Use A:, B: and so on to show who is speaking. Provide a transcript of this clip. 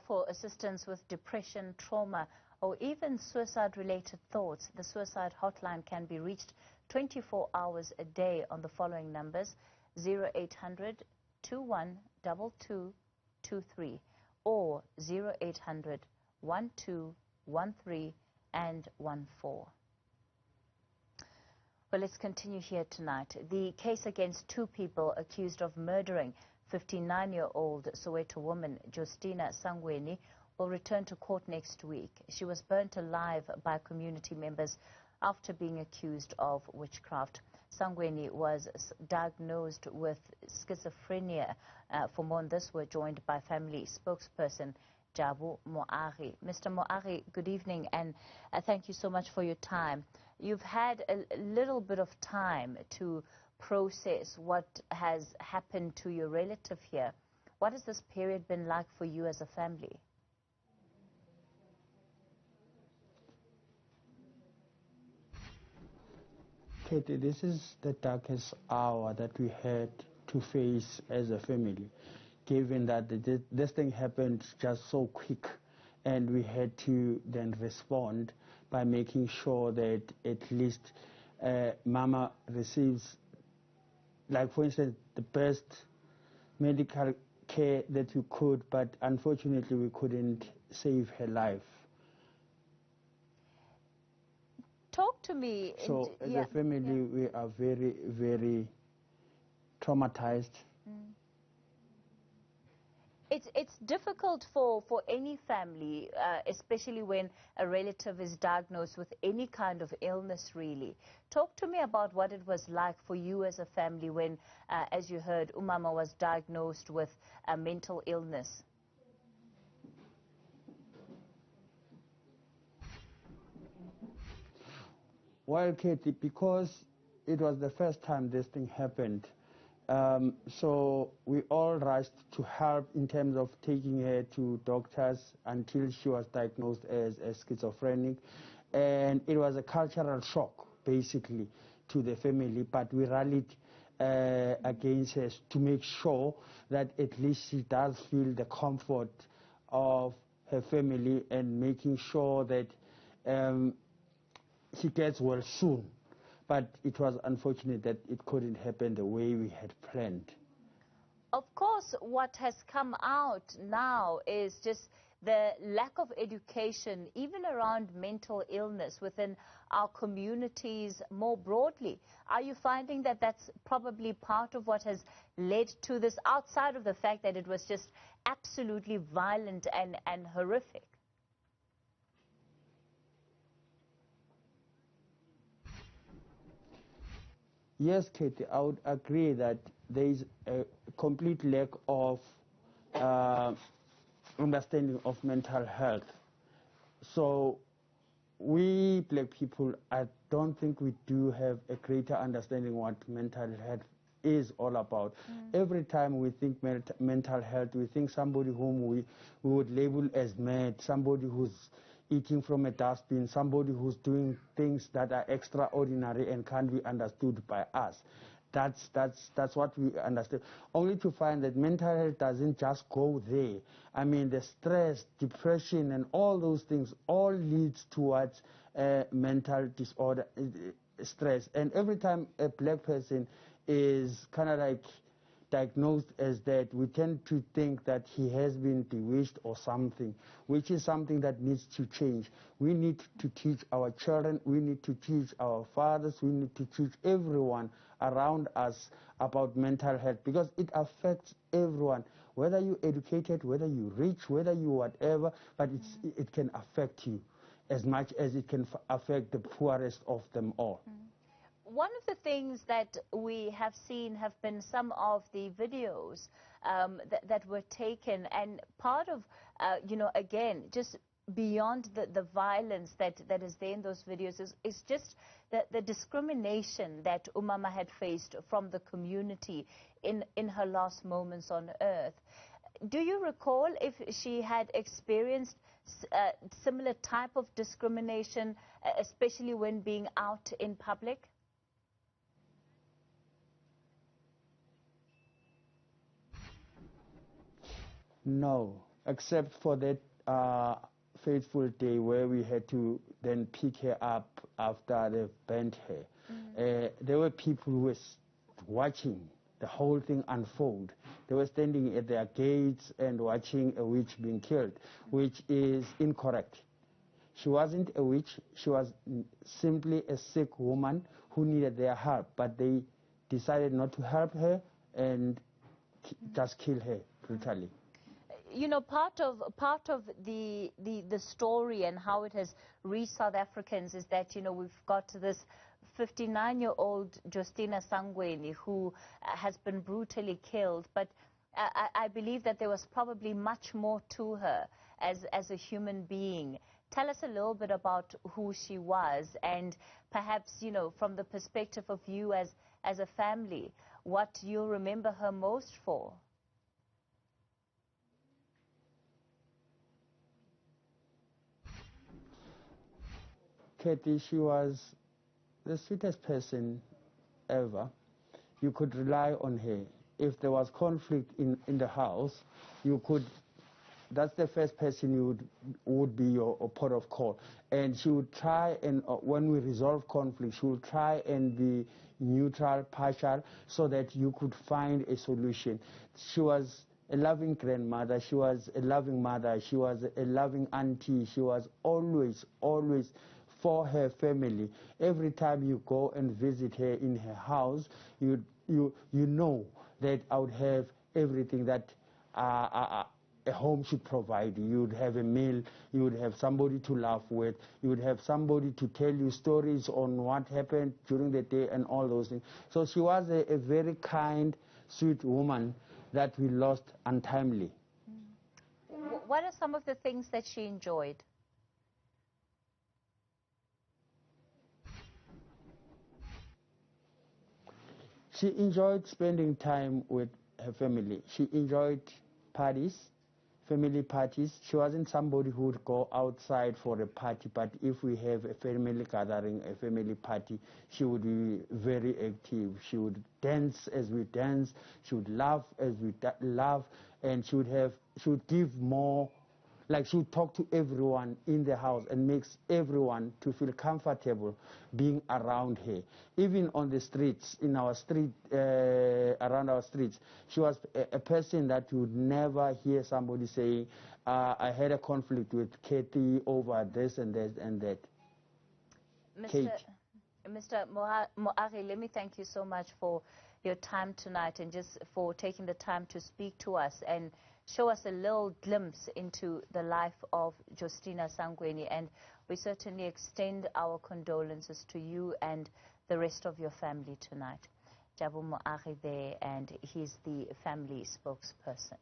A: For assistance with depression, trauma, or even suicide-related thoughts, the suicide hotline can be reached 24 hours a day on the following numbers: 0800 212223 or 0800 1213 and 14. Well, let's continue here tonight. The case against two people accused of murdering 59-year-old Soweto woman Jostina Sangweni will return to court next week. She was burnt alive by community members after being accused of witchcraft. Sangweni was diagnosed with schizophrenia. For more on this, we're joined by family spokesperson Jabu Moari. Mr. Moari, good evening, and thank you so much for your time. You've had a little bit of time to process what has happened to your relative here. What has this period been like for you as a family?
B: Katie, this is the darkest hour that we had to face as a family, given that this thing happened just so quick, and we had to then respond by making sure that at least Mama receives, like for instance, the best medical care that we could, but unfortunately we couldn't save her life.
A: Talk to me.
B: So as a family, we are very, very traumatized.
A: It's difficult for any family, especially when a relative is diagnosed with any kind of illness, really. Talk to me about what it was like for you as a family when, as you heard, Umama was diagnosed with a mental illness.
B: Well, Katie, because it was the first time this thing happened, so we all rushed to help in terms of taking her to doctors until she was diagnosed as schizophrenic. And it was a cultural shock, basically, to the family, but we rallied against her to make sure that at least she does feel the comfort of her family and making sure that she gets well soon. But it was unfortunate that it couldn't happen the way we had planned.
A: Of course, what has come out now is just the lack of education, even around mental illness within our communities more broadly. Are you finding that that's probably part of what has led to this, outside of the fact that it was just absolutely violent and horrific?
B: Yes, Katie, I would agree that there is a complete lack of understanding of mental health. So we black people, I don't think we do have a greater understanding what mental health is all about. Every time we think mental health, we think somebody whom we would label as mad, somebody who's eating from a dustbin, somebody who's doing things that are extraordinary and can't be understood by us. That's what we understand. Only to find that mental health doesn't just go there. I mean, the stress, depression, and all those things all leads towards mental disorder, stress. And every time a black person is kind of like diagnosed as that, we tend to think that he has been bewitched or something, which is something that needs to change. We need to teach our children, we need to teach our fathers, we need to teach everyone around us about mental health, because it affects everyone, whether you're educated, whether you're rich, whether you whatever, but it can affect you as much as it can affect the poorest of them all.
A: One of the things that we have seen have been some of the videos that were taken, and part of, again, just beyond the violence that is there in those videos is just the discrimination that Umama had faced from the community in her last moments on earth. Do you recall if she had experienced similar type of discrimination, especially when being out in public?
B: No, except for that fateful day where we had to then pick her up after they burnt her. There were people who were watching the whole thing unfold. They were standing at their gates and watching a witch being killed, which is incorrect. She wasn't a witch. She was simply a sick woman who needed their help, but they decided not to help her and just kill her brutally.
A: You know, part of the story and how it has reached South Africans is that, you know, we've got this 59-year-old Jostina Sangweni who has been brutally killed, but I believe that there was probably much more to her as a human being. Tell us a little bit about who she was, and perhaps, you know, from the perspective of you as a family, what you'll remember her most for.
B: Kathy, she was the sweetest person ever. You could rely on her. If there was conflict in the house, that's the first person you would be your port of call. And she would try, and when we resolve conflict, she would try and be neutral, partial, so that you could find a solution. She was a loving grandmother. She was a loving mother. She was a loving auntie. She was always for her family. Every time you go and visit her in her house, you know that I would have everything that a home should provide you. You would have a meal, you would have somebody to laugh with, you would have somebody to tell you stories on what happened during the day and all those things. So she was a very kind, sweet woman that we lost untimely.
A: What are some of the things that she enjoyed?
B: She enjoyed spending time with her family. She enjoyed parties, family parties. She wasn't somebody who would go outside for a party, but if we have a family gathering, a family party, she would be very active. She would dance as we dance. She would laugh as we laugh, and she would give more. Like, she would talk to everyone in the house and makes everyone to feel comfortable being around her. Even on the streets, in our street, around our streets, she was a person that you would never hear somebody saying, I had a conflict with Kathy over this and that and that.
A: Mr. Moari, let me thank you so much for your time tonight and just for taking the time to speak to us and show us a little glimpse into the life of Jostina Sangweni, and we certainly extend our condolences to you and the rest of your family tonight. Jabu Moari there, and he's the family spokesperson.